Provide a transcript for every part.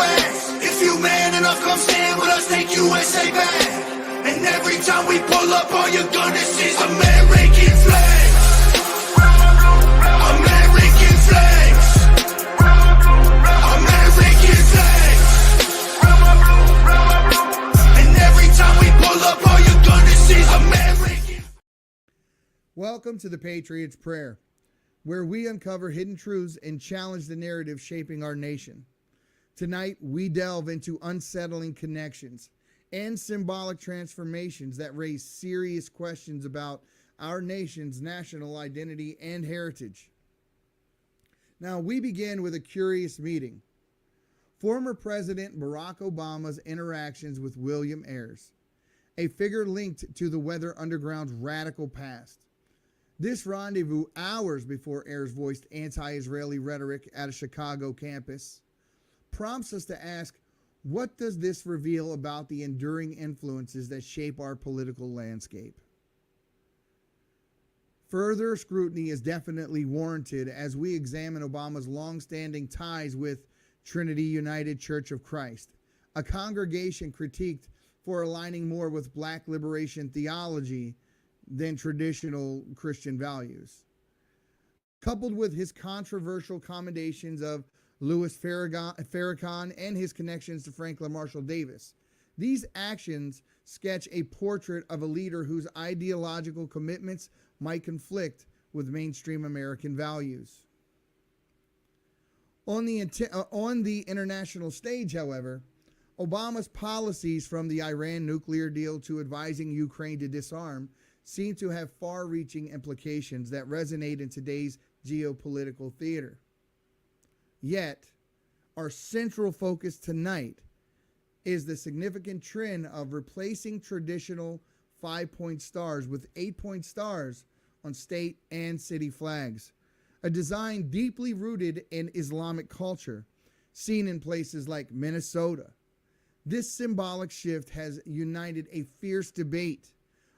flags. If you man enough, come stand with us, take USA back. And every time we pull up, all you're gonna see is American flags. American flags. American flags. And every time we pull up, all you're gonna see is American. Welcome to the Patriots Prayer, where we uncover hidden truths and challenge the narrative shaping our nation. Tonight, we delve into unsettling connections and symbolic transformations that raise serious questions about our nation's national identity and heritage. Now, we begin with a curious meeting. Former President Barack Obama's interactions with William Ayers, a figure linked to the Weather Underground's radical past. This rendezvous, hours before Ayers voiced anti-Israeli rhetoric at a Chicago campus, prompts us to ask, what does this reveal about the enduring influences that shape our political landscape? Further scrutiny is definitely warranted as we examine Obama's long-standing ties with Trinity United Church of Christ, a congregation critiqued for aligning more with Black liberation theology than traditional Christian values. Coupled with his controversial commendations of Louis Farrakhan and his connections to Franklin Marshall Davis, these actions sketch a portrait of a leader whose ideological commitments might conflict with mainstream American values. On the international stage, however, Obama's policies, from the Iran nuclear deal to advising Ukraine to disarm, seem to have far-reaching implications that resonate in today's geopolitical theater. Yet, our central focus tonight is the significant trend of replacing traditional 5-point stars with 8-point stars on state and city flags, a design deeply rooted in Islamic culture, seen in places like Minnesota. This symbolic shift has united a fierce debate.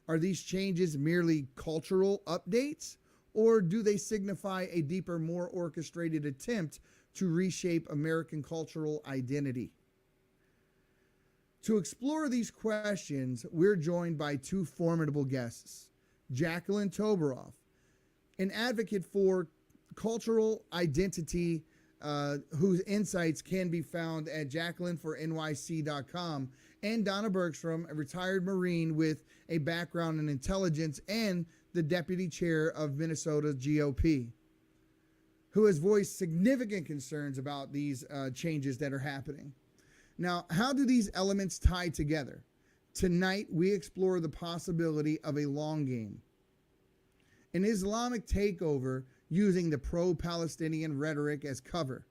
Are these changes merely cultural updates, or do they signify a deeper, more orchestrated attempt to reshape American cultural identity? To explore these questions, we're joined by two formidable guests. Jaqueline Toboroff, an advocate for cultural identity, whose insights can be found at JaquelineForNYC.com, and Donna Bergstrom, a retired Marine with a background in intelligence and the deputy chair of Minnesota's GOP, who has voiced significant concerns about these changes that are happening. Now, how do these elements tie together? Tonight, we explore the possibility of a long game, an Islamic takeover using the pro-Palestinian rhetoric as cover.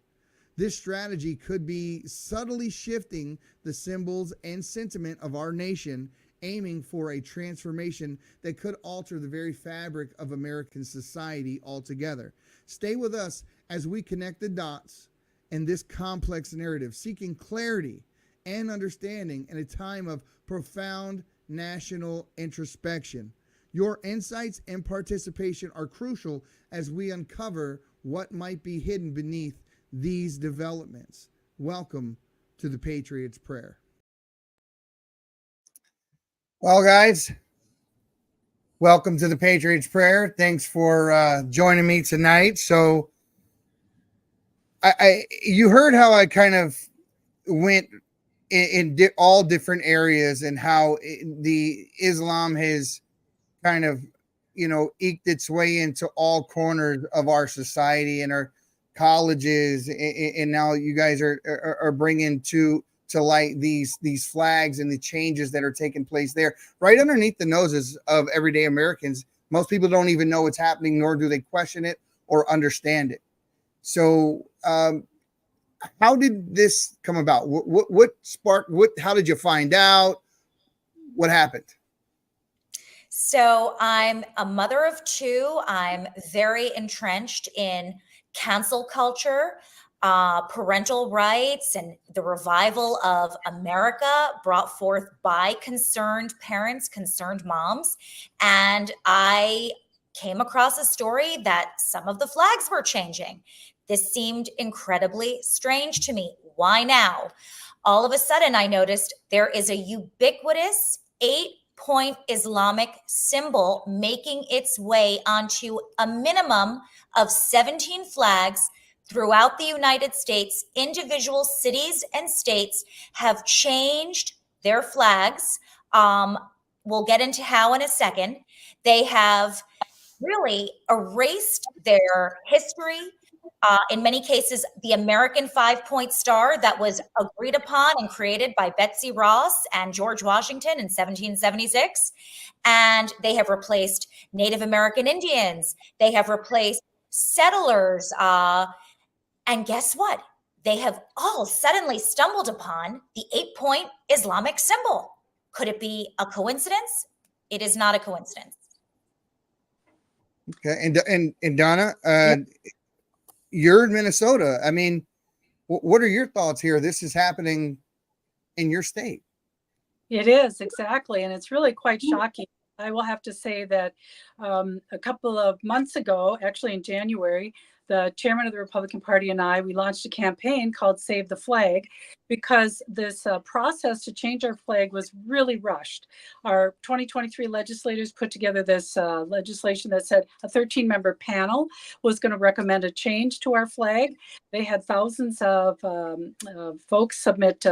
This strategy could be subtly shifting the symbols and sentiment of our nation, aiming for a transformation that could alter the very fabric of American society altogether. Stay with us as we connect the dots in this complex narrative, seeking clarity and understanding in a time of profound national introspection. Your insights and participation are crucial as we uncover what might be hidden beneath these developments. Welcome to the Patriots Prayer. Well, guys, welcome to the Patriots Prayer. Thanks for joining me tonight. So, you heard how I kind of went in all different areas and how the Islam has kind of, eked its way into all corners of our society and our colleges, and now you guys are bringing to light these flags and the changes that are taking place there right underneath the noses of everyday Americans. Most people don't even know what's happening, nor do they question it or understand it. So how did this come about? What sparked, how did you find out? What happened? So I'm a mother of two. I'm very entrenched in cancel culture, parental rights, and the revival of America brought forth by concerned parents, concerned moms. And I came across a story that some of the flags were changing. This seemed incredibly strange to me. Why now? All of a sudden, I noticed there is a ubiquitous 8-point Islamic symbol making its way onto a minimum of 17 flags throughout the United States. Individual cities and states have changed their flags. We'll get into how in a second. They have really erased their history. In many cases, the American 5-point star that was agreed upon and created by Betsy Ross and George Washington in 1776. And they have replaced Native American Indians. They have replaced settlers. And guess what? They have all suddenly stumbled upon the 8-point Islamic symbol. Could it be a coincidence? It is not a coincidence. Okay, and Donna, you're in Minnesota. I mean, what are your thoughts here? This is happening in your state. It is, exactly, and it's really quite shocking. I will have to say that a couple of months ago, actually in January, the chairman of the Republican Party and I, we launched a campaign called Save the Flag, because this process to change our flag was really rushed. Our 2023 legislators put together this legislation that said a 13-member panel was going to recommend a change to our flag. They had thousands of folks submit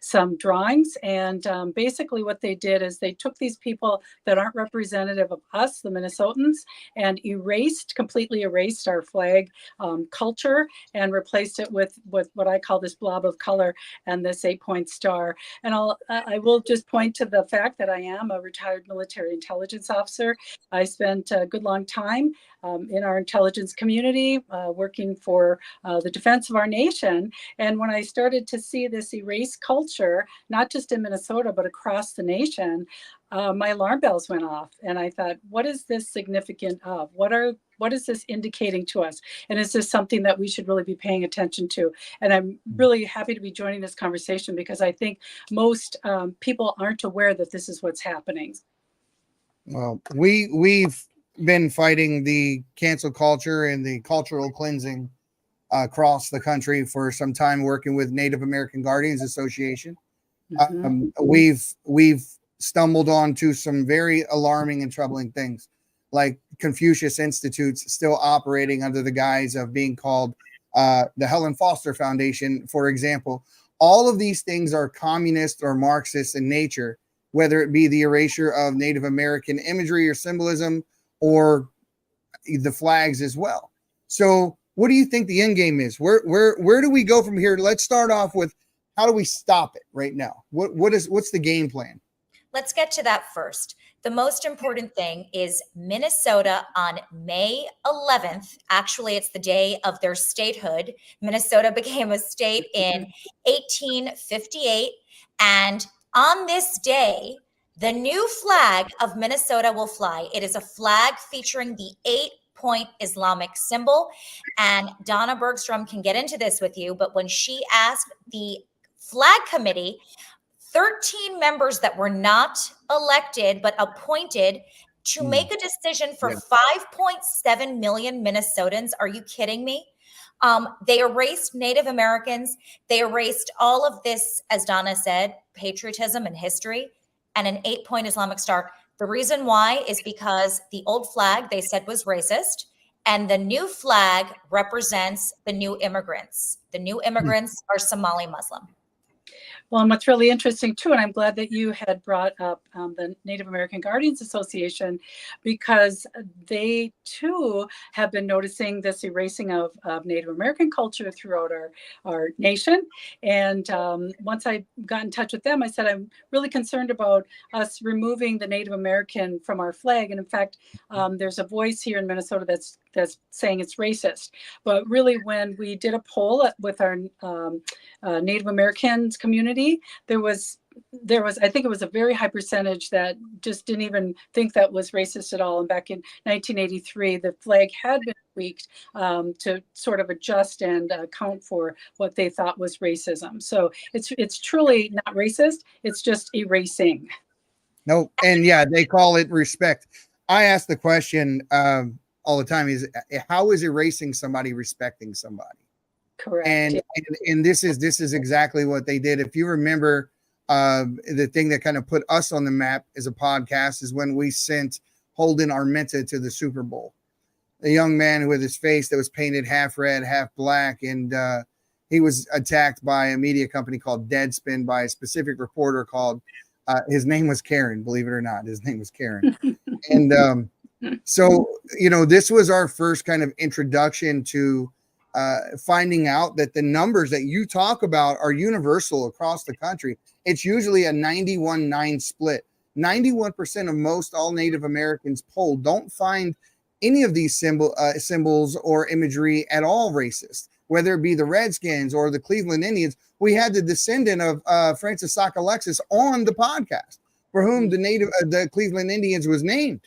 some drawings, and basically what they did is they took these people that aren't representative of us, the Minnesotans, and completely erased our flag culture and replaced it with what I call this blob of color and this 8-point star. And I will just point to the fact that I am a retired military intelligence officer. I spent a good long time in our intelligence community, working for the defense of our nation. And when I started to see this erase culture, not just in Minnesota, but across the nation, my alarm bells went off. And I thought, what is this significant of? What is this indicating to us? And is this something that we should really be paying attention to? And I'm really happy to be joining this conversation, because I think most people aren't aware that this is what's happening. Well, we've been fighting the cancel culture and the cultural cleansing across the country for some time, working with Native American Guardians Association. We've stumbled onto some very alarming and troubling things, like Confucius Institutes still operating under the guise of being called the Helen Foster Foundation, for example. All of these things are communist or Marxist in nature, whether it be the erasure of Native American imagery or symbolism, or the flags as well. So what do you think the end game is? Where do we go from here? Let's start off with, how do we stop it right now? What's the game plan? Let's get to that first. The most important thing is Minnesota on May 11th. Actually, it's the day of their statehood. Minnesota became a state in 1858. And on this day, the new flag of Minnesota will fly. It is a flag featuring the 8-point Islamic symbol. And Donna Bergstrom can get into this with you, but when she asked the flag committee, 13 members that were not elected but appointed to make a decision for 5.7 million Minnesotans. Are you kidding me? They erased Native Americans. They erased all of this, as Donna said, patriotism and history, and an 8-point Islamic star. The reason why is because the old flag they said was racist, and the new flag represents the new immigrants. The new immigrants are Somali Muslim. Well, and what's really interesting too, and I'm glad that you had brought up the Native American Guardians Association, because they too have been noticing this erasing of Native American culture throughout our nation. And once I got in touch with them, I said, I'm really concerned about us removing the Native American from our flag. And in fact, there's a voice here in Minnesota that's saying it's racist. But really, when we did a poll with our Native Americans community, there was, I think it was a very high percentage that just didn't even think that was racist at all. And back in 1983, the flag had been tweaked to sort of adjust and account for what they thought was racism. So it's truly not racist. It's just erasing. No, and yeah, they call it respect. I ask the question all the time: is how is erasing somebody respecting somebody? Correct. And this is exactly what they did. If you remember, the thing that kind of put us on the map as a podcast is when we sent Holden Armenta to the Super Bowl. A young man with his face that was painted half red, half black, and he was attacked by a media company called Deadspin by a specific reporter called. His name was Karen. Believe it or not, his name was Karen. And so, this was our first kind of introduction to finding out that the numbers that you talk about are universal across the country. It's usually a 91-9 split. 91% of most all Native Americans polled don't find any of these symbols or imagery at all racist, whether it be the Redskins or the Cleveland Indians. We had the descendant of Francis Sockalexis on the podcast, for whom the Cleveland Indians was named,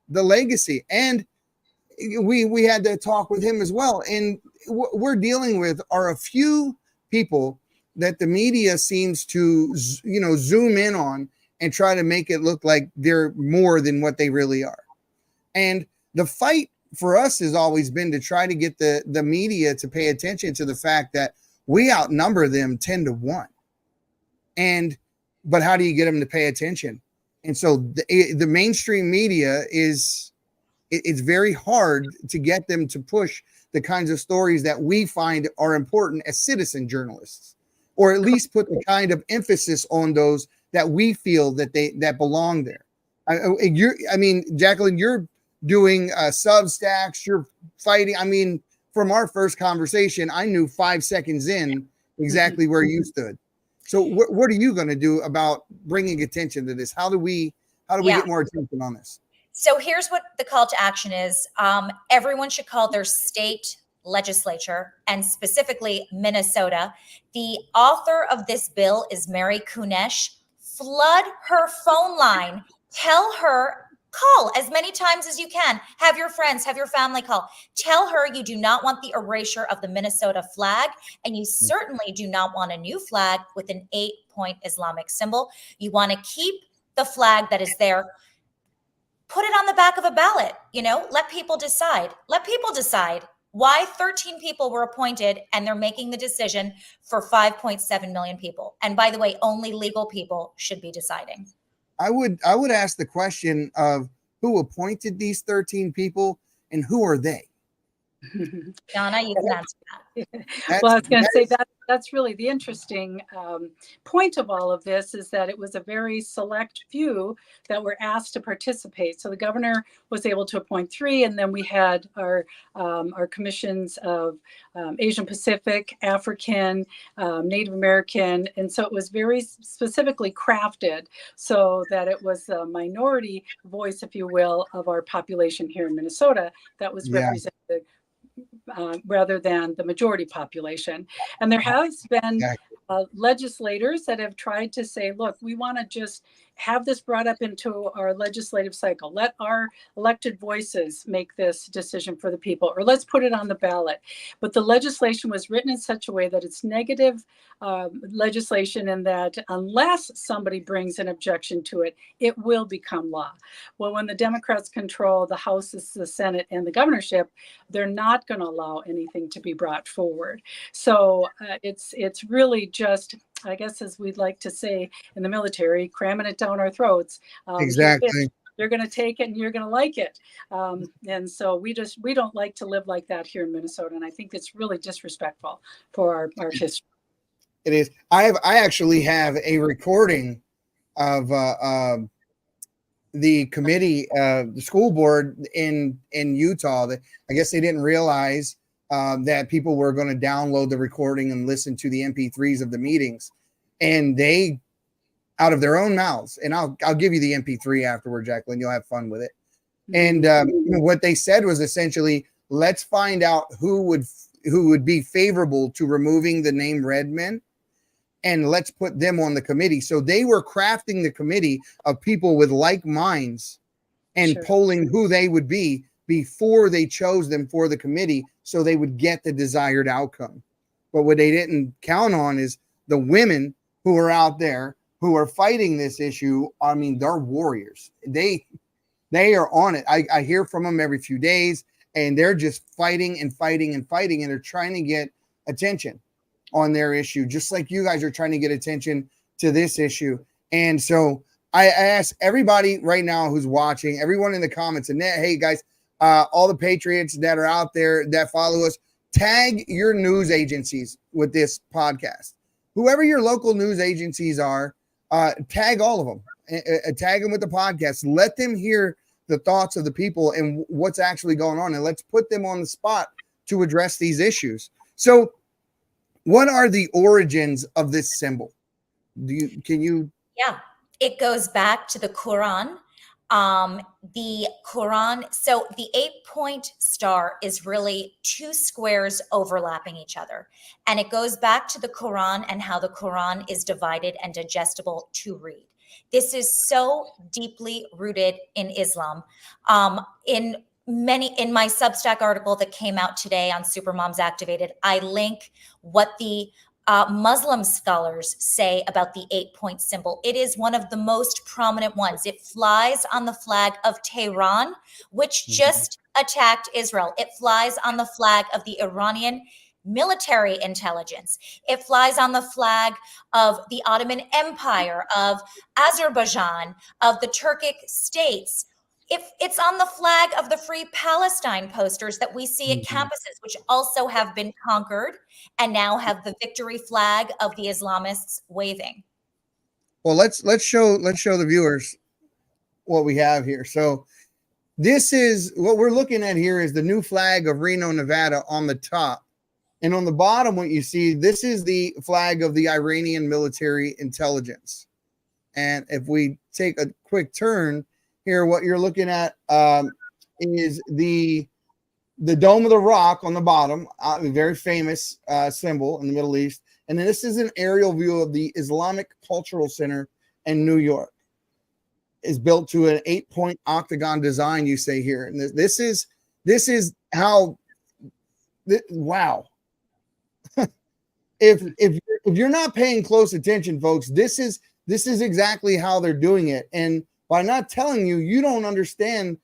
the legacy. And we had to talk with him as well. And what we're dealing with are a few people that the media seems to, zoom in on and try to make it look like they're more than what they really are. And the fight for us has always been to try to get the media to pay attention to the fact that we outnumber them 10-1. But how do you get them to pay attention? And so the mainstream media it's very hard to get them to push the kinds of stories that we find are important as citizen journalists, or at least put the kind of emphasis on those that we feel that belong there. Jacqueline, you're doing Substacks, you're fighting. I mean, from our first conversation, I knew 5 seconds in exactly where you stood. So what are you going to do about bringing attention to this? How do we get more attention on this? So here's what the call to action is. Everyone should call their state legislature, and specifically Minnesota. The author of this bill is Mary Kunesh. Flood her phone line. Tell her, call as many times as you can. Have your friends, have your family call. Tell her you do not want the erasure of the Minnesota flag, and you certainly do not want a new flag with an 8-point Islamic symbol. You want to keep the flag that is there. Put it on the back of a ballot, let people decide. Let people decide why 13 people were appointed and they're making the decision for 5.7 million people. And by the way, only legal people should be deciding. I would ask the question of who appointed these 13 people and who are they? Donna, you can answer that. Well, I was going to say that's really the interesting point of all of this, is that it was a very select few that were asked to participate. So the governor was able to appoint 3, and then we had our commissions of Asian Pacific, African, Native American, and so it was very specifically crafted so that it was a minority voice, if you will, of our population here in Minnesota that was represented. Rather than the majority population. And there has been legislators that have tried to say, look, we want to just have this brought up into our legislative cycle. Let our elected voices make this decision for the people, or let's put it on the ballot. But the legislation was written in such a way that it's negative legislation, and that unless somebody brings an objection to it, it will become law. Well, when the Democrats control the House, the Senate, and the governorship, they're not going to allow anything to be brought forward. So it's really just, I guess, as we'd like to say in the military, cramming it down our throats. Exactly. You're going to take it and you're going to like it. And so we don't like to live like that here in Minnesota. And I think it's really disrespectful for our history. It is. I actually have a recording of the committee, the school board in Utah, that I guess they didn't realize that people were going to download the recording and listen to the MP3s of the meetings, and they, out of their own mouths, and I'll give you the MP3 afterward, Jacqueline, you'll have fun with it. And what they said was essentially, let's find out who would be favorable to removing the name Red Men, and let's put them on the committee. So they were crafting the committee of people with like minds and polling who they would be before they chose them for the committee, so they would get the desired outcome. But what they didn't count on is the women who are out there who are fighting this issue. I mean, they're warriors. They They are on it. I hear from them every few days, and they're just fighting and fighting and fighting, and they're trying to get attention on their issue, just like you guys are trying to get attention to this issue. And so I ask everybody right now who's watching, everyone in the comments, and hey guys, all the Patriots that are out there that follow us, tag your news agencies with this podcast. Whoever your local news agencies are, tag all of them. Tag them with the podcast. Let them hear the thoughts of the people and what's actually going on, and let's put them on the spot to address these issues. So, what are the origins of this symbol? Can you? Yeah, it goes back to the Quran. The Quran, so the 8-point star is really two squares overlapping each other. And it goes back to the Quran and how the Quran is divided and digestible to read. This is so deeply rooted in Islam. In my Substack article that came out today on Supermoms Activated, I link what the Muslim scholars say about the 8-point symbol. It is one of the most prominent ones. It flies on the flag of Tehran, which just attacked Israel. It flies on the flag of the Iranian military intelligence. It flies on the flag of the Ottoman Empire, of Azerbaijan, of the Turkic states. If it's on the flag of the Free Palestine posters that we see at campuses, which also have been conquered and now have the victory flag of the Islamists waving. Well, let's show the viewers what we have here. So this is what we're looking at here is the new flag of Reno, Nevada on the top. And on the bottom, what you see, this is the flag of the Iranian military intelligence. And if we take a quick turn here, what you're looking at is the Dome of the Rock on the bottom, a very famous symbol in the Middle East. And then this is an aerial view of the Islamic Cultural Center in New York. It's built to an 8-point octagon design, you say here. And this is how, wow. If you're not paying close attention, folks, this is exactly how they're doing it. And by not telling you, you don't understand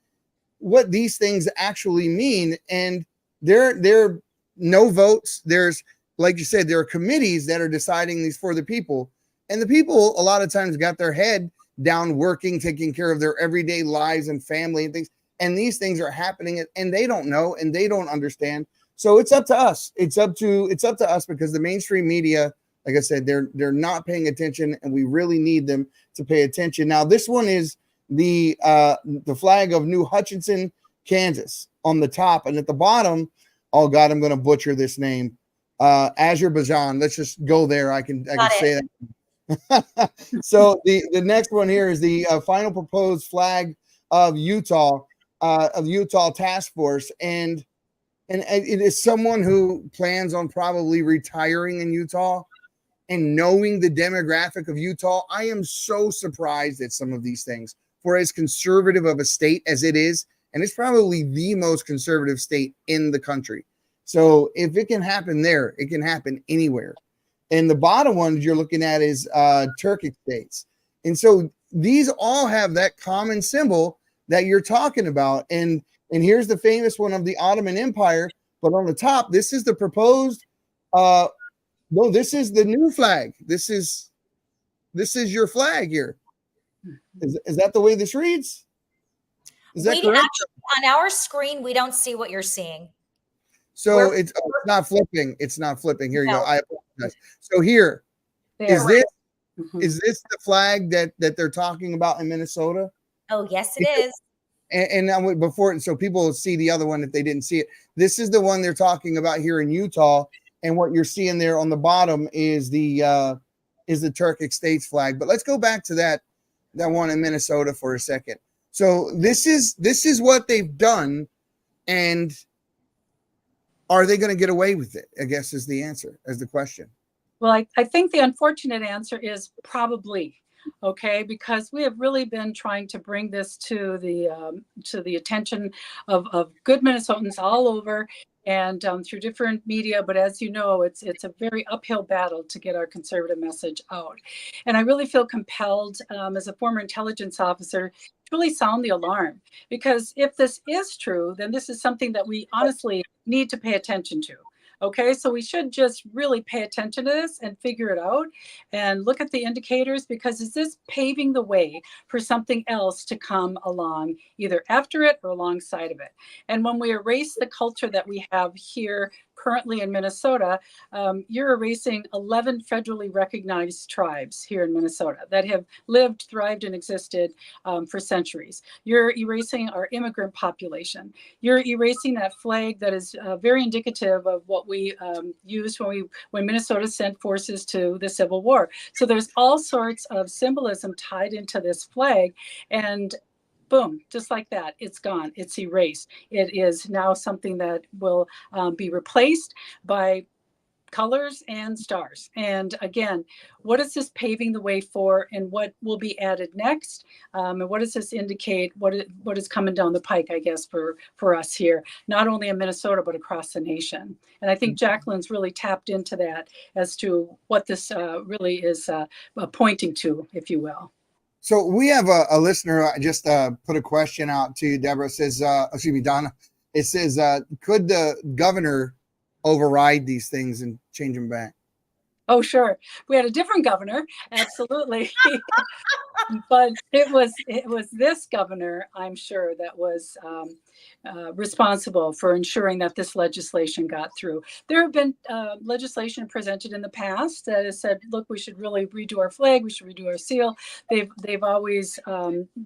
what these things actually mean. And there are no votes. There's, like you said, there are committees that are deciding these for the people. And the people a lot of times got their head down working, taking care of their everyday lives and family and things. And these things are happening and they don't know and they don't understand. So it's up to us. It's up to us because the mainstream media, like I said, they're not paying attention, and we really need them to pay attention. Now, this one is the flag of New Hutchinson, Kansas, on the top, and at the bottom, oh God, I'm going to butcher this name, Azerbaijan. Let's just go there. I can say that. So the next one here is the final proposed flag of Utah Task Force, and it is someone who plans on probably retiring in Utah. And knowing the demographic of Utah, I am so surprised at some of these things for as conservative of a state as it is. And it's probably the most conservative state in the country. So if it can happen there, it can happen anywhere. And the bottom ones you're looking at is Turkic states. And so these all have that common symbol that you're talking about. And here's the famous one of the Ottoman Empire. But on the top, this is the proposed no, this is the new flag. This is your flag here. Is that the way this reads? Is that correct? Actually, on our screen, we don't see what you're seeing. So it's not flipping. It's not flipping. Here you go. I apologize. So here is this the flag that they're talking about in Minnesota? Oh, yes, it is. And before, so people will see the other one if they didn't see it. This is the one they're talking about here in Utah. And what you're seeing there on the bottom is the Turkic states flag. But let's go back to that one in Minnesota for a second. So this is what they've done, and are they going to get away with it? I guess is the answer, as the question. Well, I think the unfortunate answer is probably. Okay, because we have really been trying to bring this to the attention of good Minnesotans all over and through different media. But as you know, it's a very uphill battle to get our conservative message out. And I really feel compelled as a former intelligence officer truly sound the alarm, because if this is true, then this is something that we honestly need to pay attention to. Okay, so we should just really pay attention to this and figure it out and look at the indicators, because is this paving the way for something else to come along, either after it or alongside of it? And when we erase the culture that we have here currently in Minnesota, you're erasing 11 federally recognized tribes here in Minnesota that have lived, thrived, and existed for centuries. You're erasing our immigrant population. You're erasing that flag that is very indicative of what we used when Minnesota sent forces to the Civil War. So there's all sorts of symbolism tied into this flag, and boom, just like that, it's gone, it's erased. It is now something that will be replaced by colors and stars. And again, what is this paving the way for, and what will be added next? And what does this indicate? What is coming down the pike, I guess, for us here, not only in Minnesota, but across the nation. And I think Jaqueline's really tapped into that as to what this really is pointing to, if you will. So we have a listener just put a question out to Deborah. It says, excuse me, Donna. It says, could the governor override these things and change them back? Oh, sure. We had a different governor, absolutely. But it was this governor, I'm sure, that was responsible for ensuring that this legislation got through. There have been legislation presented in the past that has said, look, we should really redo our flag, we should redo our seal. They've always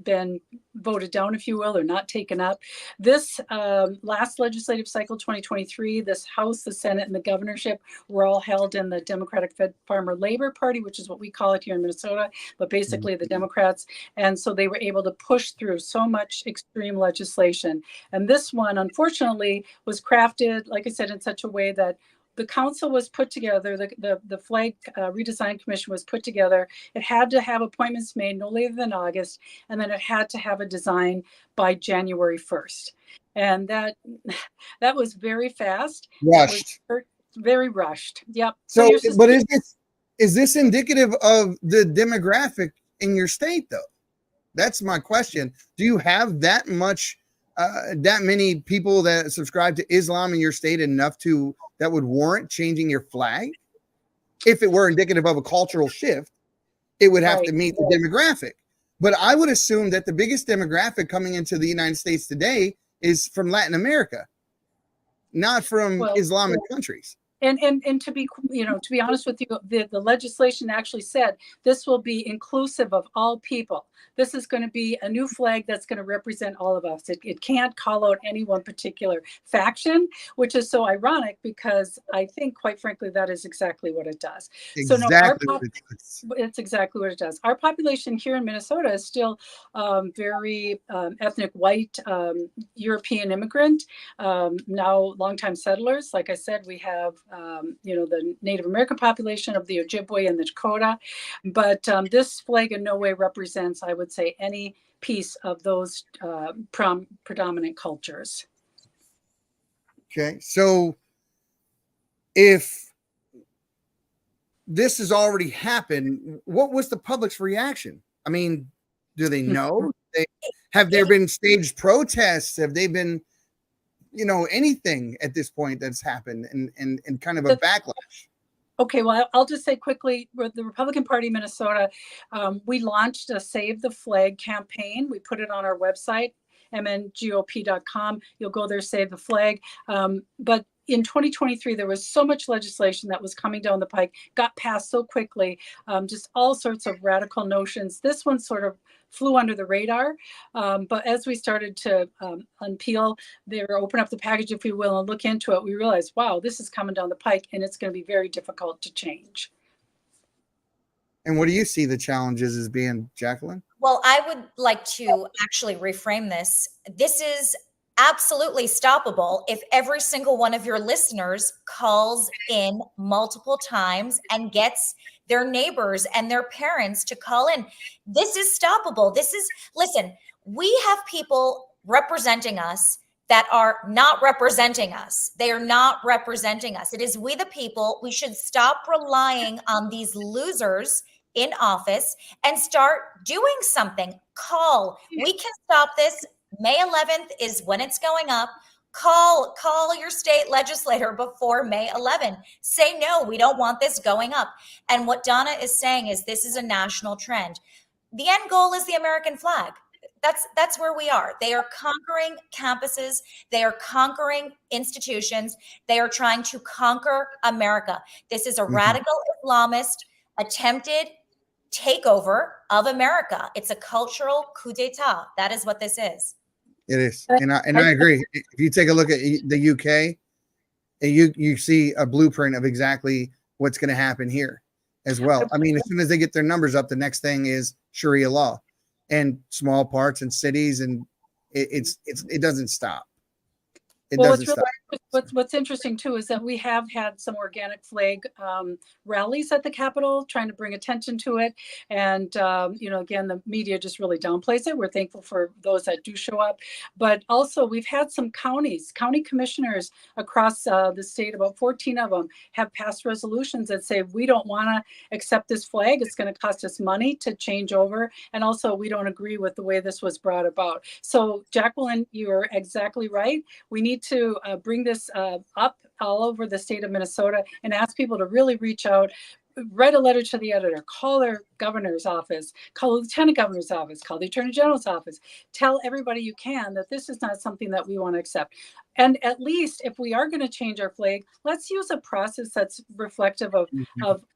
been voted down, if you will, or not taken up. This last legislative cycle, 2023, this House, the Senate, and the governorship were all held in the Democratic Fed Farmer Labor Party, which is what we call it here in Minnesota, but basically the Democrats. And so they were able to push through so much extreme legislation. And this one, unfortunately, was crafted, like I said, in such a way that the council was put together, the flag redesign commission was put together. It had to have appointments made no later than August, and then it had to have a design by January 1st. And that was very fast. Rushed. Very rushed. Yep. So but is this indicative of the demographic in your state, though? That's my question. Do you have that many people that subscribe to Islam in your state enough that would warrant changing your flag? If it were indicative of a cultural shift, it would have to meet the demographic. But I would assume that the biggest demographic coming into the United States today is from Latin America, not from Islamic countries. And to be honest with you, the legislation actually said this will be inclusive of all people. This is going to be a new flag that's going to represent all of us. It can't call out any one particular faction, which is so ironic, because I think, quite frankly, that is exactly what it does. It's exactly what it does. Our population here in Minnesota is still very ethnic white, European immigrant, now longtime settlers. Like I said, we have the Native American population of the Ojibwe and the Dakota, but this flag in no way represents, I would say, any piece of those predominant cultures. Okay, so if this has already happened, what was the public's reaction? I mean, do they know? Have there been staged protests? Have they been anything at this point that's happened and kind of a backlash? Okay, well, I'll just say quickly, with the Republican Party of Minnesota, we launched a Save the Flag campaign. We put it on our website, mngop.com. You'll go there, save the flag. But in 2023, there was so much legislation that was coming down the pike, got passed so quickly, just all sorts of radical notions. This one sort of flew under the radar. But as we started to unpeel, open up the package, if you will, and look into it, we realized, wow, this is coming down the pike, and it's going to be very difficult to change. And what do you see the challenges as being, Jaqueline? Well, I would like to actually reframe this. This is absolutely stoppable if every single one of your listeners calls in multiple times and gets their neighbors and their parents to call in. This is stoppable. Listen, we have people representing us that are not representing us. They are not representing us. It is we the people. We should stop relying on these losers in office and start doing something. We can stop this. May 11th is when it's going up. Call your state legislator before May 11. Say, no, we don't want this going up. And what Donna is saying is this is a national trend. The end goal is the American flag. That's where we are. They are conquering campuses. They are conquering institutions. They are trying to conquer America. This is a radical Islamist attempted takeover of America. It's a cultural coup d'etat. That is what this is. It is, and I agree. If you take a look at the UK, you see a blueprint of exactly what's going to happen here as well. I mean, as soon as they get their numbers up, the next thing is Sharia law, and small parts and cities, and it doesn't stop. What's interesting too is that we have had some organic flag rallies at the Capitol, trying to bring attention to it. And again, the media just really downplays it. We're thankful for those that do show up, but also we've had some county commissioners across the state. About 14 of them have passed resolutions that say we don't want to accept this flag. It's going to cost us money to change over, and also we don't agree with the way this was brought about. So, Jaqueline, you are exactly right. We need to bring this up all over the state of Minnesota and ask people to really reach out, write a letter to the editor, call their governor's office, call the lieutenant governor's office, call the attorney general's office, tell everybody you can that this is not something that we want to accept. And at least if we are going to change our flag, let's use a process that's reflective of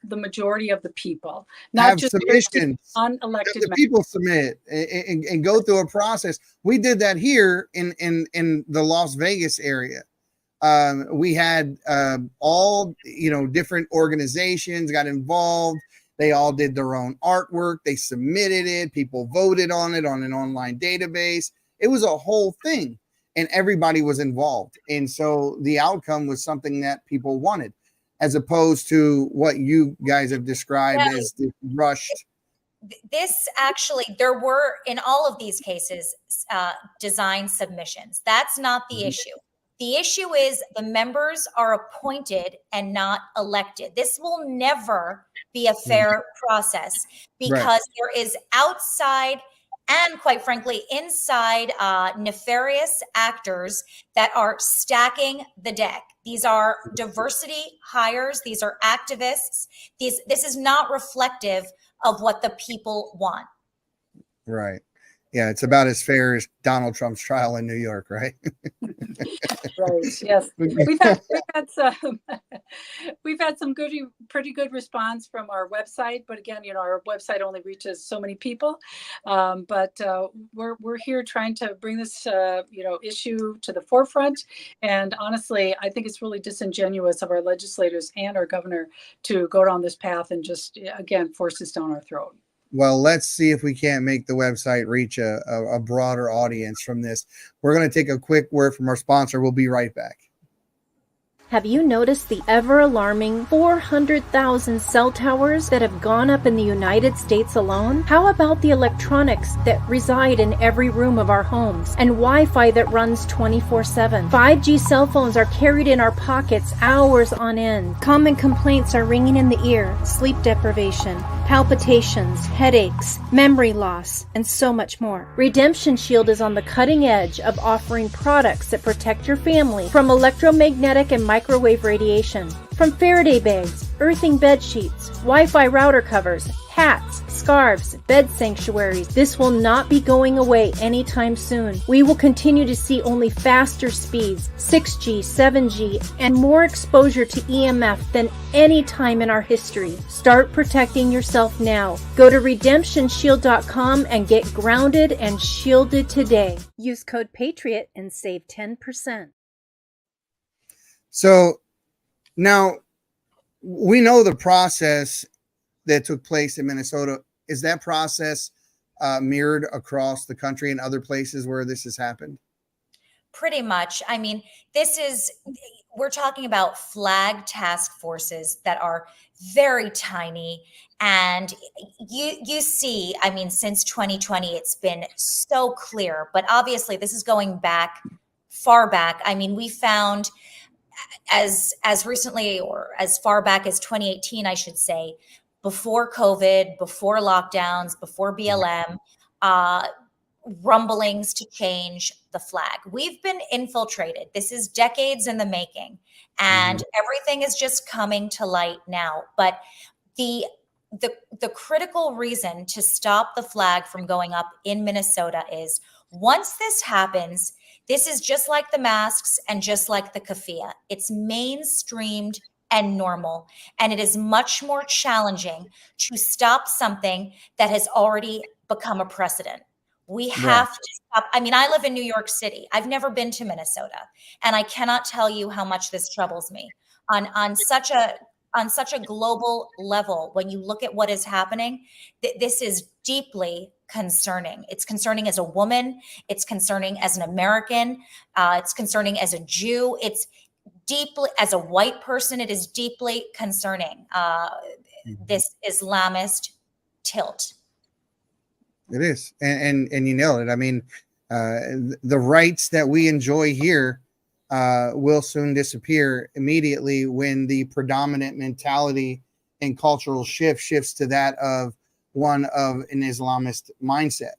the majority of the people, not just unelected. The people submit and go through a process. We did that here in the Las Vegas area. We had all different organizations got involved. They all did their own artwork. They submitted it. People voted on it on an online database. It was a whole thing, and everybody was involved. And so the outcome was something that people wanted, as opposed to what you guys have described as the rushed. This actually, there were in all of these cases design submissions. That's not the issue. The issue is the members are appointed and not elected. This will never be a fair process because there is outside and, quite frankly, inside nefarious actors that are stacking the deck. These are diversity hires. These are activists. This is not reflective of what the people want. Right. Yeah, it's about as fair as Donald Trump's trial in New York, right? Right. Yes, we've had some pretty good response from our website, but again, our website only reaches so many people. But we're here trying to bring this issue to the forefront. And honestly, I think it's really disingenuous of our legislators and our governor to go down this path and just again force this down our throat. Well, let's see if we can't make the website reach a broader audience from this. We're going to take a quick word from our sponsor. We'll be right back. Have you noticed the ever-alarming 400,000 cell towers that have gone up in the United States alone? How about the electronics that reside in every room of our homes and Wi-Fi that runs 24/7? 5G cell phones are carried in our pockets hours on end. Common complaints are ringing in the ear: sleep deprivation, palpitations, headaches, memory loss, and so much more. Redemption Shield is on the cutting edge of offering products that protect your family from electromagnetic and microwave radiation. From Faraday bags, earthing bed sheets, Wi-Fi router covers, hats, scarves, bed sanctuaries. This will not be going away anytime soon. We will continue to see only faster speeds, 6G, 7G, and more exposure to EMF than any time in our history. Start protecting yourself now. Go to redemptionshield.com and get grounded and shielded today. Use code PATRIOT and save 10%. So now we know the process that took place in Minnesota. Is that process mirrored across the country and other places where this has happened? Pretty much. I mean, we're talking about flag task forces that are very tiny. And you see, I mean, since 2020, it's been so clear, but obviously this is going back, far back. I mean, we found as recently or as far back as 2018, I should say, before COVID, before lockdowns, before BLM, rumblings to change the flag. We've been infiltrated. This is decades in the making, and everything is just coming to light now. But the critical reason to stop the flag from going up in Minnesota is once this happens, this is just like the masks and just like the keffiyeh. It's mainstreamed and normal. And it is much more challenging to stop something that has already become a precedent. We have to stop. I mean, I live in New York City. I've never been to Minnesota, and I cannot tell you how much this troubles me on such a global level. When you look at what is happening, this is deeply concerning. It's concerning as a woman. It's concerning as an American. It's concerning as a Jew. It's deeply, as a white person, it is deeply concerning. This Islamist tilt. It is, and you nailed it. I mean, the rights that we enjoy here will soon disappear immediately when the predominant mentality and cultural shifts to that of one of an Islamist mindset.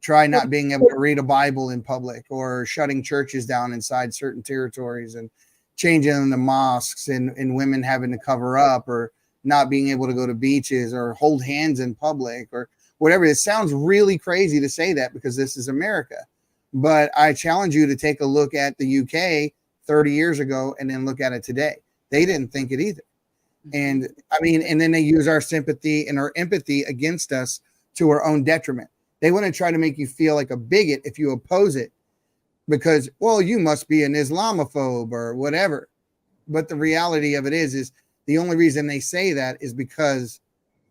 Try not being able to read a Bible in public, or shutting churches down inside certain territories, and changing them to mosques, and women having to cover up, or not being able to go to beaches or hold hands in public or whatever. It sounds really crazy to say that because this is America. But I challenge you to take a look at the UK 30 years ago and then look at it today. They didn't think it either. And I mean, and then they use our sympathy and our empathy against us to our own detriment. They want to try to make you feel like a bigot if you oppose it because, well, you must be an Islamophobe or whatever. But the reality of it is the only reason they say that is because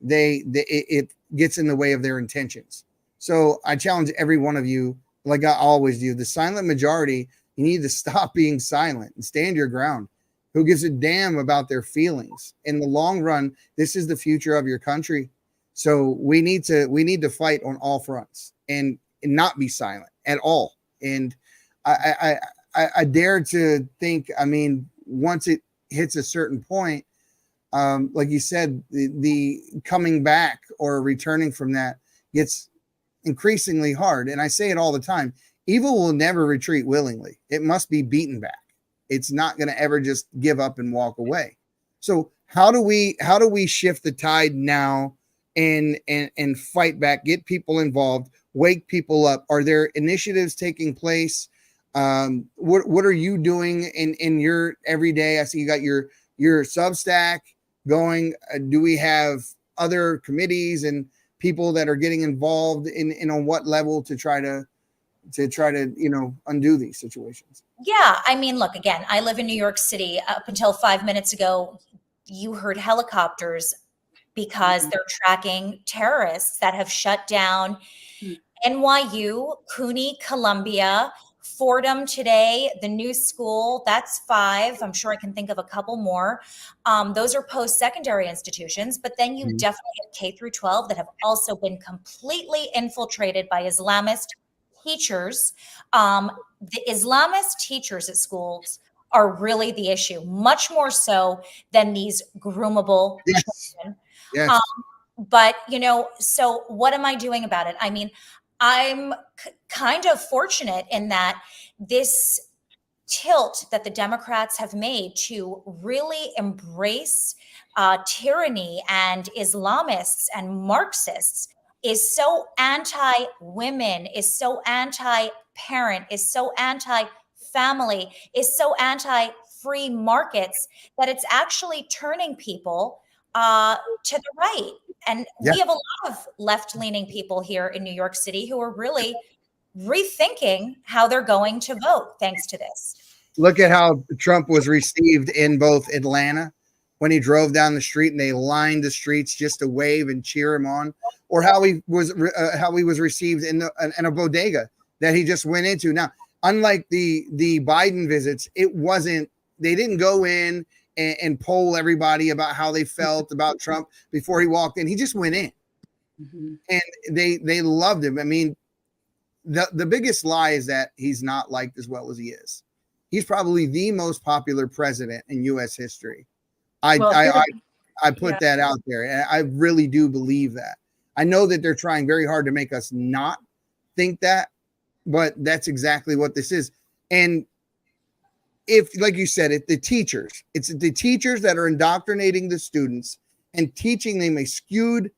it gets in the way of their intentions. So I challenge every one of you, like I always do, the silent majority, you need to stop being silent and stand your ground. Who gives a damn about their feelings? In the long run, this is the future of your country. So we need to fight on all fronts and not be silent at all. And I dare to think, I mean, once it hits a certain point, like you said, the coming back or returning from that gets increasingly hard. And I say it all the time. Evil will never retreat willingly. It must be beaten back. It's not going to ever just give up and walk away. So how do we shift the tide now and fight back, get people involved, wake people up? Are there initiatives taking place? What are you doing in your everyday? I see you got your Substack going. Do we have other committees and people that are getting involved in on what level to try to undo these situations? Yeah, I mean, look, again, I live in New York City. Up until 5 minutes ago, you heard helicopters because they're tracking terrorists that have shut down NYU, CUNY, Columbia, Fordham today, the new school, that's 5. I'm sure I can think of a couple more. Those are post-secondary institutions, but then you definitely have K through 12 that have also been completely infiltrated by Islamist teachers. The Islamist teachers at schools are really the issue, much more so than these groomable children. Yes. But, so what am I doing about it? I mean, I'm kind of fortunate in that this tilt that the Democrats have made to really embrace tyranny and Islamists and Marxists is so anti-women, is so anti-parent, is so anti-family, is so anti-free markets that it's actually turning people to the right. And we have a lot of left-leaning people here in New York City who are really rethinking how they're going to vote thanks to this. Look at how Trump was received in both Atlanta when he drove down the street and they lined the streets just to wave and cheer him on, or how he was received in a bodega that he just went into. Now, unlike the Biden visits, they didn't go in and poll everybody about how they felt about Trump before he walked in. He just went in, and they loved him. I mean, the biggest lie is that he's not liked as well as he is. He's probably the most popular president in U.S. history. I I put that out there, and I really do believe that. I know that they're trying very hard to make us not think that, but that's exactly what this is. And if, like you said, it's the teachers that are indoctrinating the students and teaching them a skewed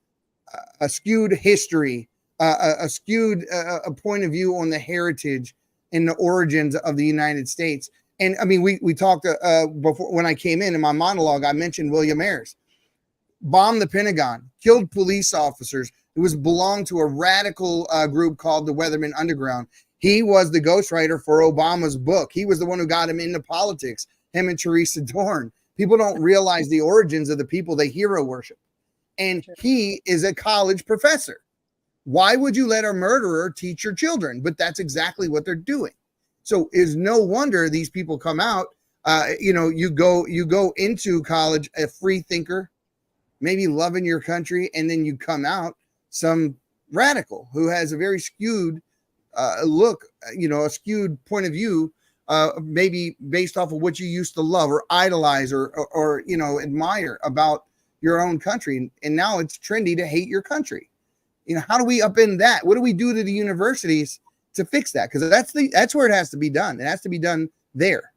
history, a skewed a point of view on the heritage and the origins of the United States. And I mean, we talked before, when I came in my monologue, I mentioned William Ayers bombed the Pentagon, killed police officers. It belonged to a radical group called the Weatherman Underground. He was the ghostwriter for Obama's book. He was the one who got him into politics, him and Teresa Dorn. People don't realize the origins of the people they hero worship. And he is a college professor. Why would you let a murderer teach your children? But that's exactly what they're doing. So it's no wonder these people come out. You go into college a free thinker, maybe loving your country, and then you come out some radical who has a very skewed look, a skewed point of view, maybe based off of what you used to love or idolize or admire about your own country. And now it's trendy to hate your country. How do we upend that? What do we do to the universities to fix that? Because that's where it has to be done. It has to be done there.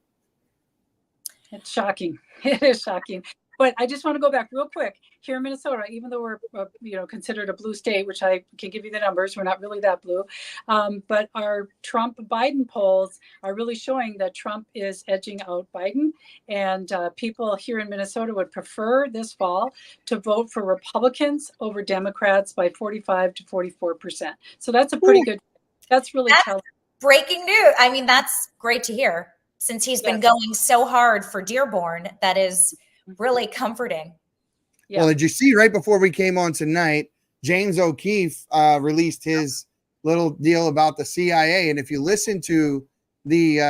It's shocking. It is shocking. But I just want to go back real quick. Here in Minnesota, even though we're considered a blue state, which I can give you the numbers, we're not really that blue. But our Trump-Biden polls are really showing that Trump is edging out Biden. And people here in Minnesota would prefer this fall to vote for Republicans over Democrats by 45 to 44%. So that's a pretty good. That's really telling. Breaking news. I mean, that's great to hear. Since he's been going so hard for Dearborn, that is really comforting. Yeah. Well, did you see right before we came on tonight, James O'Keefe released his little deal about the CIA, and if you listen to the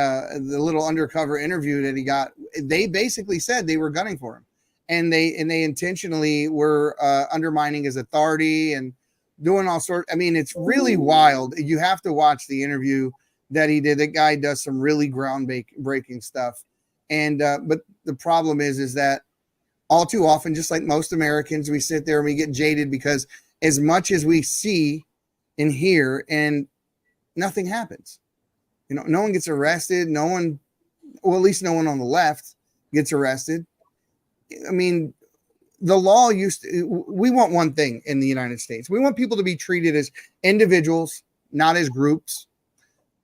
little undercover interview that he got, they basically said they were gunning for him, and they intentionally were undermining his authority and doing all sorts. I mean, it's really wild. You have to watch the interview that he did. That guy does some really groundbreaking stuff, and but the problem is that all too often, just like most Americans, we sit there and we get jaded because as much as we see and hear, and nothing happens. No one gets arrested. No one, well, at least no one on the left gets arrested. I mean, the law we want one thing in the United States. We want people to be treated as individuals, not as groups.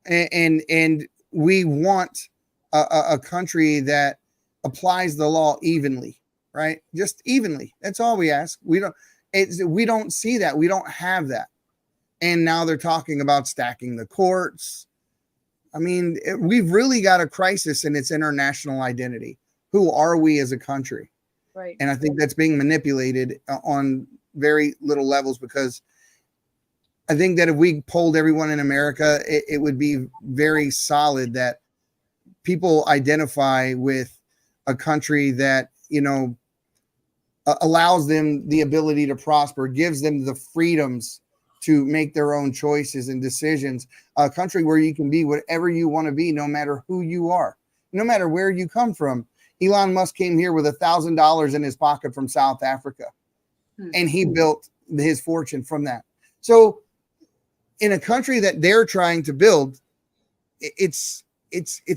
And we want a country that applies the law evenly, right? Just evenly. That's all we ask. We don't see that. We don't have that. And now they're talking about stacking the courts. I mean, we've really got a crisis in its international identity. Who are we as a country? Right. And I think that's being manipulated on very little levels, because I think that if we polled everyone in America, it would be very solid that people identify with a country that, allows them the ability to prosper, gives them the freedoms to make their own choices and decisions, a country where you can be whatever you want to be, no matter who you are, no matter where you come from. Elon Musk came here with $1,000 in his pocket from South Africa, and he built his fortune from that. So in a country that they're trying to build, it's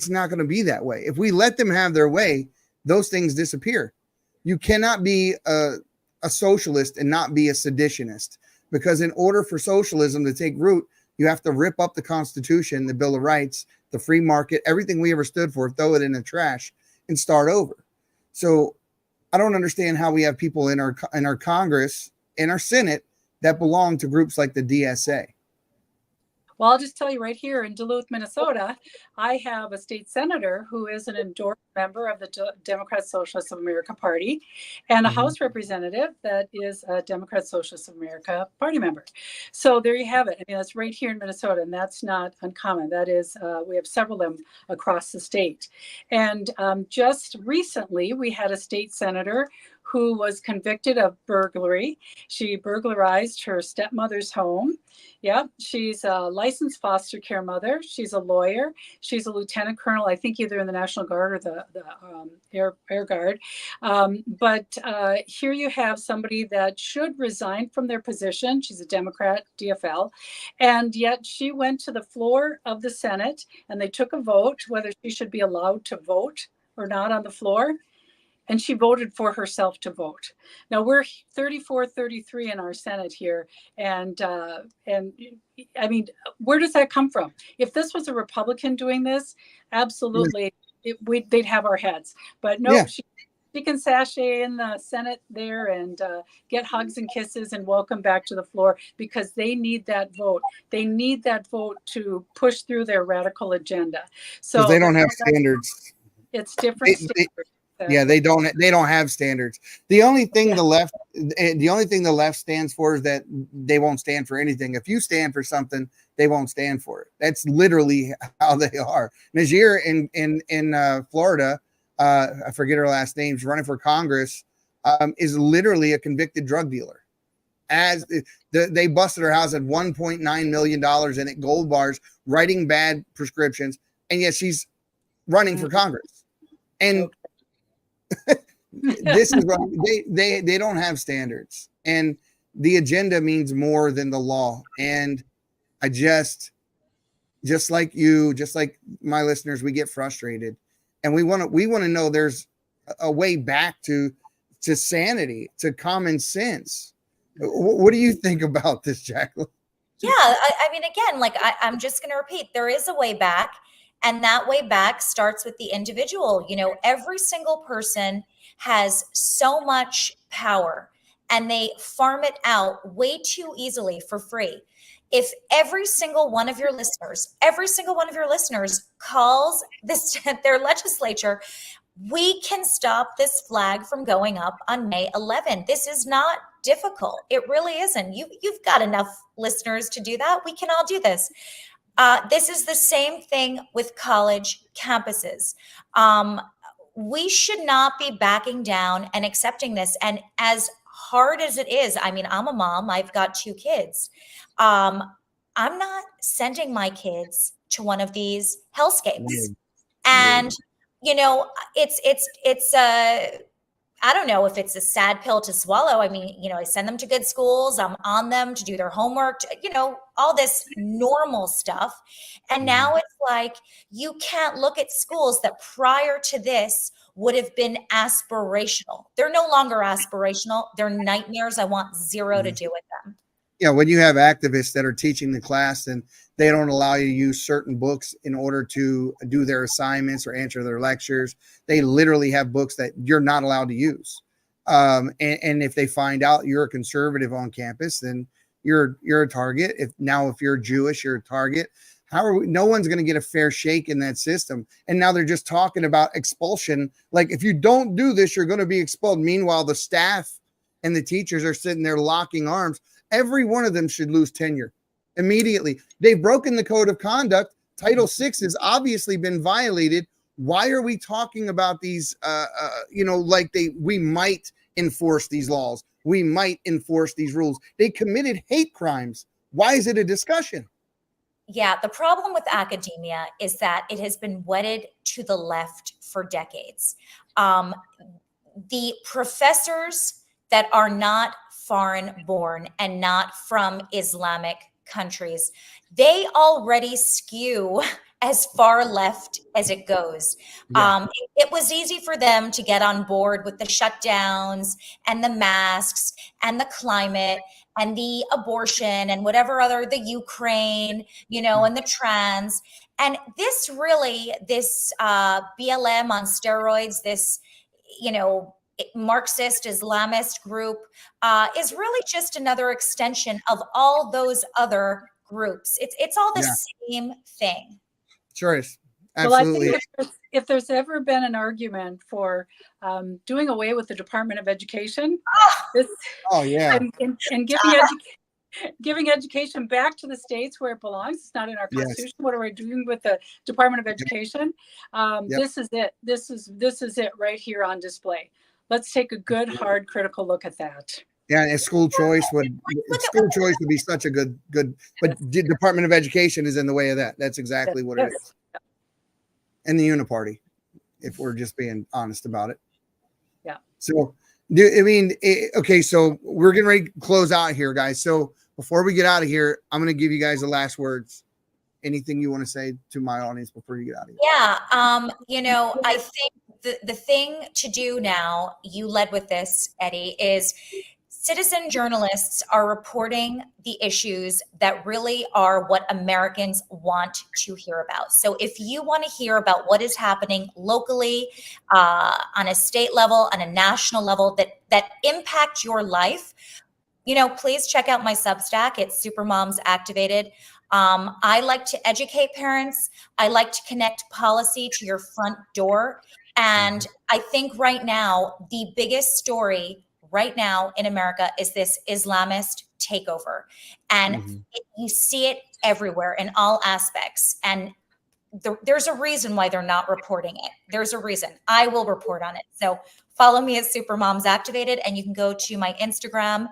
not going to be that way. If we let them have their way, those things disappear. You cannot be a socialist and not be a seditionist, because in order for socialism to take root, you have to rip up the Constitution, the Bill of Rights, the free market, everything we ever stood for, throw it in the trash and start over. So I don't understand how we have people in our Congress, in our Senate, that belong to groups like the DSA. Well, I'll just tell you right here in Duluth, Minnesota, I have a state senator who is an endorsed member of the Democrat Socialists of America Party, and a House representative that is a Democrat Socialists of America Party member. So there you have it. I mean, that's right here in Minnesota, and that's not uncommon. That is, we have several of them across the state. And just recently, we had a state senator who was convicted of burglary. She burglarized her stepmother's home. Yeah, she's a licensed foster care mother. She's a lawyer. She's a lieutenant colonel, I think either in the National Guard or the Air Guard. But here you have somebody that should resign from their position. She's a Democrat, DFL. And yet she went to the floor of the Senate and they took a vote whether she should be allowed to vote or not on the floor. And she voted for herself to vote. Now we're 34-33 in our Senate here. And I mean, where does that come from? If this was a Republican doing this, absolutely, they'd have our heads. But no, Yeah. she can sashay in the Senate there and get hugs and kisses and welcome back to the floor because they need that vote. They need that vote to push through their radical agenda. So they don't have standards. It's different standards. Yeah, they don't have standards. The only thing the left stands for is that they won't stand for anything. If you stand for something, they won't stand for it. That's literally how they are. Najir in Florida, I forget her last name, she's running for Congress, is literally a convicted drug dealer. As they busted her house at $1.9 million and at gold bars, writing bad prescriptions, and yet she's running for Congress. And this is what they don't have standards, and the agenda means more than the law. And I just like you, just like my listeners, we get frustrated, and we want to know there's a way back to sanity, to common sense. What do you think about this, Jacqueline? Yeah, I mean, again, like I'm just going to repeat, there is a way back. And that way back starts with the individual. You know, every single person has so much power and they farm it out way too easily for free. If every single one of your listeners calls this their legislature, we can stop this flag from going up on May 11th. This is not difficult. It really isn't. You've got enough listeners to do that. We can all do this. This is the same thing with college campuses. We should not be backing down and accepting this. And as hard as it is, I mean, I'm a mom, I've got 2 kids. I'm not sending my kids to one of these hellscapes. And, you know, it's I don't know if it's a sad pill to swallow. I mean, you know, I send them to good schools. I'm on them to do their homework, you know, all this normal stuff. And now it's like, you can't look at schools that prior to this would have been aspirational. They're no longer aspirational. They're nightmares. I want zero to do with them. Yeah, when you have activists that are teaching the class and they don't allow you to use certain books in order to do their assignments or answer their lectures, they literally have books that you're not allowed to use. And if they find out you're a conservative on campus, then you're a target. If you're Jewish, you're a target. No one's going to get a fair shake in that system. And now they're just talking about expulsion. Like, if you don't do this, you're going to be expelled. Meanwhile, the staff and the teachers are sitting there locking arms. Every one of them should lose tenure immediately. They've broken the code of conduct. Title VI has obviously been violated. Why are we talking about these, we might enforce these laws. We might enforce these rules. They committed hate crimes. Why is it a discussion? Yeah, the problem with academia is that it has been wedded to the left for decades. The professors that are not foreign born and not from Islamic countries, they already skew as far left as it goes. Yeah. It was easy for them to get on board with the shutdowns and the masks and the climate and the abortion and whatever other, the Ukraine, and the trans. And this BLM on steroids, this, Marxist Islamist group is really just another extension of all those other groups. It's all the same thing. Sure is. Absolutely. Well, I think if there's ever been an argument for doing away with the Department of Education, and giving education back to the states where it belongs. It's not in our Constitution. Yes. What are we doing with the Department of Education? This is it. This is it right here on display. Let's take a good, hard, critical look at that. Yeah, and school choice would be such a good, but the Department of Education is in the way of that. That's exactly what it is. And the Uniparty, if we're just being honest about it. Yeah. So, okay, so we're getting ready to close out here, guys. So before we get out of here, I'm going to give you guys the last words. Anything you want to say to my audience before you get out of here? Yeah. I think the thing to do now, you led with this, Eddie, is citizen journalists are reporting the issues that really are what Americans want to hear about. So if you want to hear about what is happening locally, on a state level, on a national level, that impact your life, please check out my Substack. It's Supermoms Activated. I like to educate parents. I like to connect policy to your front door. And I think right now, the biggest story right now in America is this Islamist takeover. And you see it everywhere in all aspects. And there's a reason why they're not reporting it. There's a reason. I will report on it. So follow me at Supermoms Activated, and you can go to my Instagram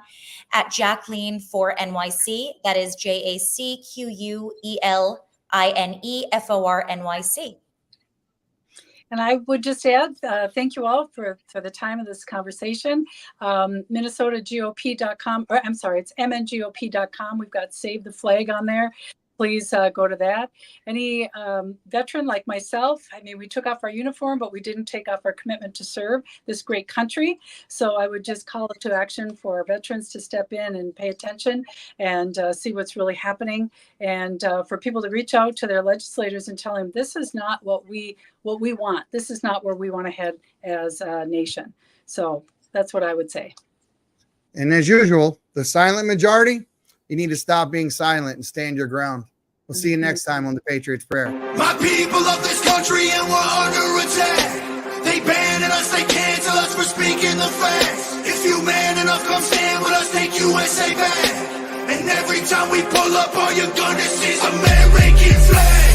at Jaqueline for NYC. That is JAQUELINEFORNYC. And I would just add, thank you all for the time of this conversation. MinnesotaGOP.com, or I'm sorry, it's MNGOP.com. We've got Save the Flag on there. Please go to that. Any veteran like myself, we took off our uniform, but we didn't take off our commitment to serve this great country. So I would just call to action for veterans to step in and pay attention and see what's really happening. And for people to reach out to their legislators and tell them, this is not what we want. This is not where we want to head as a nation. So that's what I would say. And as usual, the silent majority, you need to stop being silent and stand your ground. We'll see you next time on the Patriots Prayer. My people of this country, and we're under attack. They banning us, they cancel us for speaking the facts. If you man enough, come stand with us, take USA back. And every time we pull up, all you're gonna see is American flag.